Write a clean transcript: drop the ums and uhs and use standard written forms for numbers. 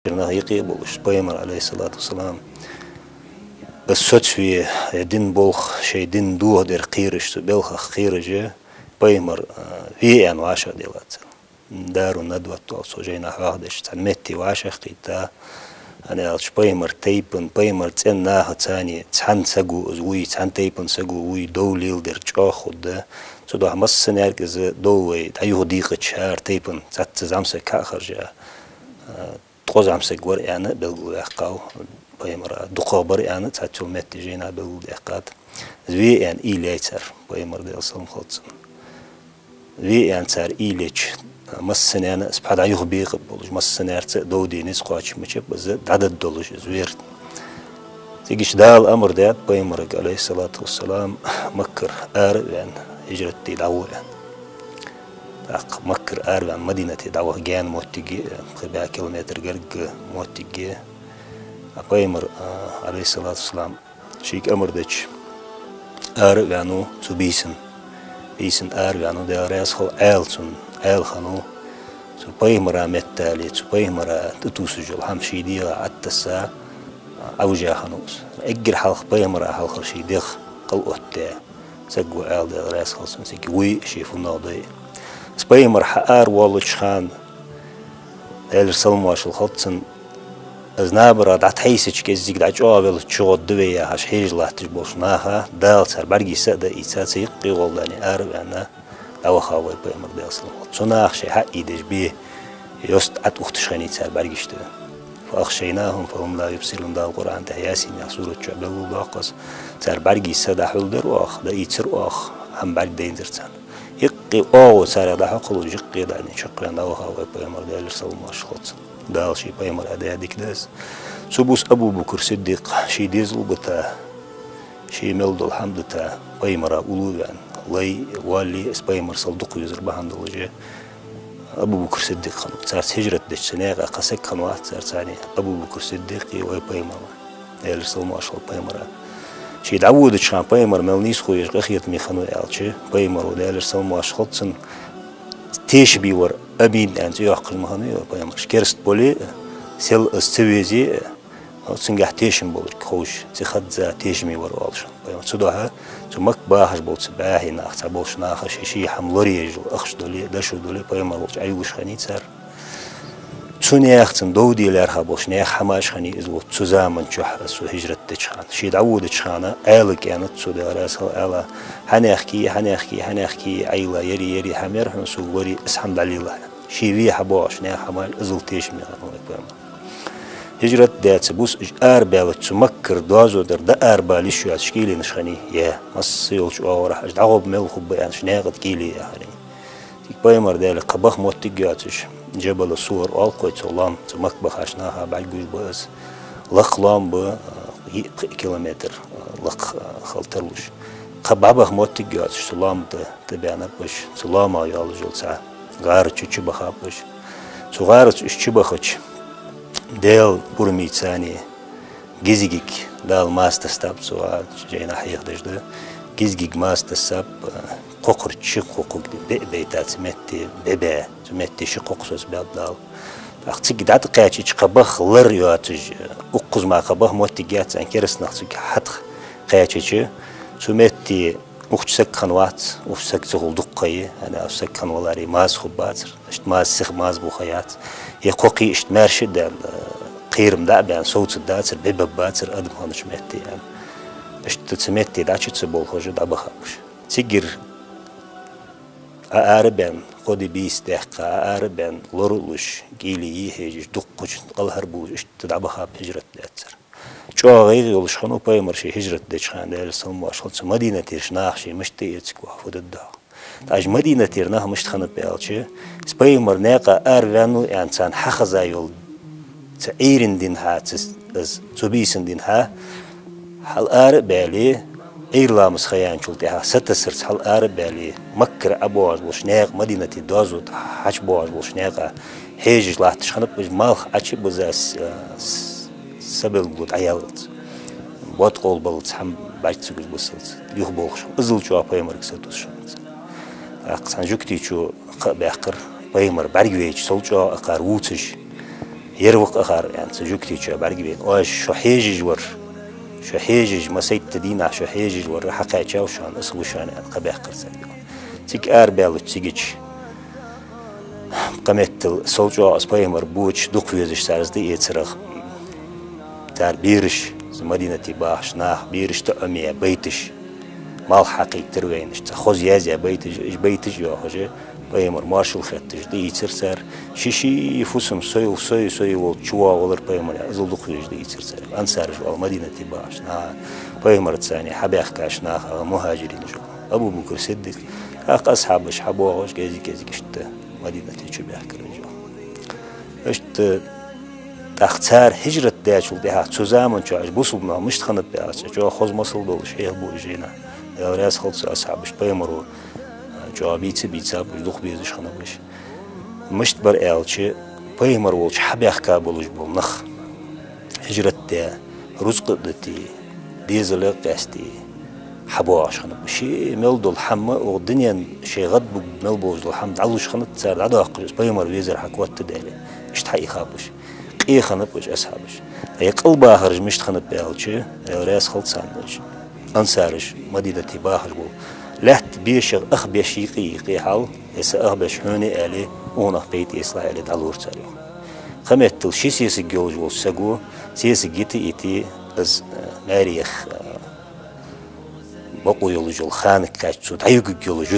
حقيقي بولش بيمر عليه الصلاة والسلام السوتشوي دين بولخ شيء دين دوه در قيرش بلخ خيرجه بيمر في أن واشة ديلات دارو ندوة توصو جينا واحدش تنمتي واشة قيتا أنا ألش بيمر تيبن بيمر تناه تاني تان سجو زوي تان تيبن سجو وي دوليل در جاخد ده تدو همس سنركز دوي تأيه ديقة شهر تيبن تات زمسة كأخرجه تقوز عمسك ورق أنا بلغو يحقاو بيمر دقابر أنا تاتو مت جينا بلغو يحقات زوي يعني إيليتر بيمر دي أصلا خلصن زوي يعني تار إيليتش مسن أنا سبحان عيوه بيق بولج مسن أرت دودي نسقاش مشي بس عدد دولج زوير تيجيش ده الأمر ده بيمر عليه الصلاة والسلام مكر يعني هجرتي دعوة مكر عن مدينة دعوة جان موتجي خبا كيلومتر جرج موتجي بيمر عليه الصلاة والسلام شيك أمر دش عنو تبيسن عنو ده راس خل آل خنو بيمر متالي بيمر تتوسجل هم شيء دي عتسا أوجه خنوس أجر حلق بيمر حلق شيء دخ قلقت سجوا آل ده راس خلصن سجوي شيفو ناضي بيمر حقار والش خان الرسول ماشل خلصن أزنابرا دعت حيسج كزيك دعت أول تشغل دوية هش حيج الله تجبرشناها دال سر برجي سد إيساس يقي والله أرب أنا أو خاوي بيمر بيصل صناخ شيء حق يدش بيه يست عت أختشخني سر برجيشته فأخشيناهم فهم لا يبصرون دا القرآن تهياسين يحصور الشعب الباقص سر برجي سد حلدر وأخ دا يتسر وأخ هم برج دينزرتان يقي أو سر دا حقل يقي دا نشقي أو خاوي بيمر دا الرسول ماشل خلصن دال شي بيمر هذا هذيك داز سبوس أبو بكر صديق شي ديزل بتا شي ملد الحمد تا بيمر أولوان الله والي اس بيمر صدق يزر بهندلجة أبو بكر صديق خنو صارت هجرة دش سناغا قسك خنوات صار ثاني أبو بكر صديق وي بيمر الرسول ما شاء الله بيمر شي دعود شان بيمر ملنيس خويش غخيت مي خنو يالشي بيمر ودا الرسول ما شاء الله تيش بيور أبين أنت يعقل مهني بيمر شكرست بولي سل استويزي سنجح تيشم بول خوش تخد تيشمي ورالش بيمر صدها تمك باهش بول سباهي ناخ بولش ناخ شي حملوري يجو أخش دولي دشو دولي بيمر بولش عيوش خنيت سر توني أختن دودي لارها بولش نيخ حماش خني إزو تزامن شح سو هجرة تشخان شي دعود تشخانة آلك يعني تسودا راسها آلا هنحكي عيلا يري حمير حنسو وري اسحمد علي الله شي في حباش نيخ حماش إزل تيشمي هجرة دات بوس أربعة تمكر دوازو در دا أربعة ليشو أشكيلي نشخني يا مص يولش أورح أجدعوب ملخب يعني شناغت كيلي يعني تيك بايمر دالي قبخ موتيجاتش جبل الصور ألقيت سلام تمكبخ عشناها بعد جوز باز لقلام ب كيلومتر لق خلتلوش قبخ موتيجاتش سلام تبعنا بش سلام يالو جلسة غارتش تشبخابش سغارتش تشبخش ديل برمي ثاني جيزيك دال ماستر ستاب سوا جينا حيخ دجده جيزيك ماستر ستاب ققر تشقق بيتات متي ببا متي شقق سوس باب دال اختيك دات قاچي قبخ لر ياتج اقز ما قبخ موتيجات ان كرس نختيك حد قاچي سمتي وخسك خنوات وخسك زغل دقي انا وسك خنولاري ماز خبات اشت ماز سخ ماز بوخيات يقوقي اشت مرشد قيرم دا بان صوت الداتر بباباتر ادم هانش متي يعني اشت تسمتي داتش تسبول خوجد ابخابش تيجر أربعين خدي بيس دقة أربعين لورلوش جيلي يهيج دقوش قلهر بوش تدعبها بهجرة داتر شو غير يولش خنو بايمر شي هجرة داتشخان دال سلم واشخلص مدينة تيرشناخ شي مشتي يتسكو حفود الدعوة تاج مدينة تيرناخ مشت خنو بيالشي سبايمر ناقا أربعينو إنسان حخزا يول تعيرن دينها تبيسن دينها حال أربعلي إيرلامس خيان شلتها ستسرت حال أربعلي مكر أبواج بوشناق مدينة دوازو حش بواج بوشناقا هيج لا تشخنب مالخ أشي بزاس سبل بود عيالت بات قول بلت هم بعد سجل بسلت يخ بوخش أزل شو أبايمر كسرتوس شمت أقصان جوكتي شو بأخر بايمر برجويج سلجا أقار ووتش يروق أخر يعني سجوكتي شو برجع بين واش شو حيجج ور شو حيجج ما سيد تدينا شو حيجج ور حقا شو شان أسوي شان يعني قبيح قرصان تيك أربعة تيجيش قمت سولجو أسبوعي مربوط دق فيزش سارز دي يتصرخ تار بيرش مدينة باش ناخ بيرش تأمية بيتش مال حقيقة تروينش تخوز يازي بيتش يا خجة بايمر مارشل خدتش دي يتصر شيشي يفوسم سوي والشوا ولر بايمر أزل دق فيزش دي يتصر أنصارش مدينة باش ناخ بايمر تساني حبيخ كاش ناخ مهاجرين جو أبو بكر صدق أصحابش حبوغش كذي كشت مدينة تشبه كرنجو اشت تختار هجرة داش ودها تزامن شو عش بوصل ما مش تخنت داش جو خوز مصل دول شيء بوجينا لو راس خلص أصحابش بيمرو جو بيتساب يدخ بيزش خنبش مش تبر ألشي بيمرو حبيخ كابولش بالنخ هجرة دا رزق دتي ديزل قاستي حبوش خنب شيء ملدول حمى والدنيا شيء غد ملبوز الحمد علوش خنت صار عدا قرص بيمر ويزر حكوات تدالي مش تحقي خابش قي خنب وش أصحابش هي قلبها خرج مش خنب بيالشي راس خلط ساندوش أنصارش مدينة باخر بو لحت بيشغ أخ بيشيقي قي حال يسا أخ بشهوني آلي ونخ بيت إصلاح آلي دالور تاريخ خمت تلشي سيسي جولج والسقو سيسي جيتي إيتي از ماريخ بقوا يولجوا الخانق كاتشو تعيقوا يولجوا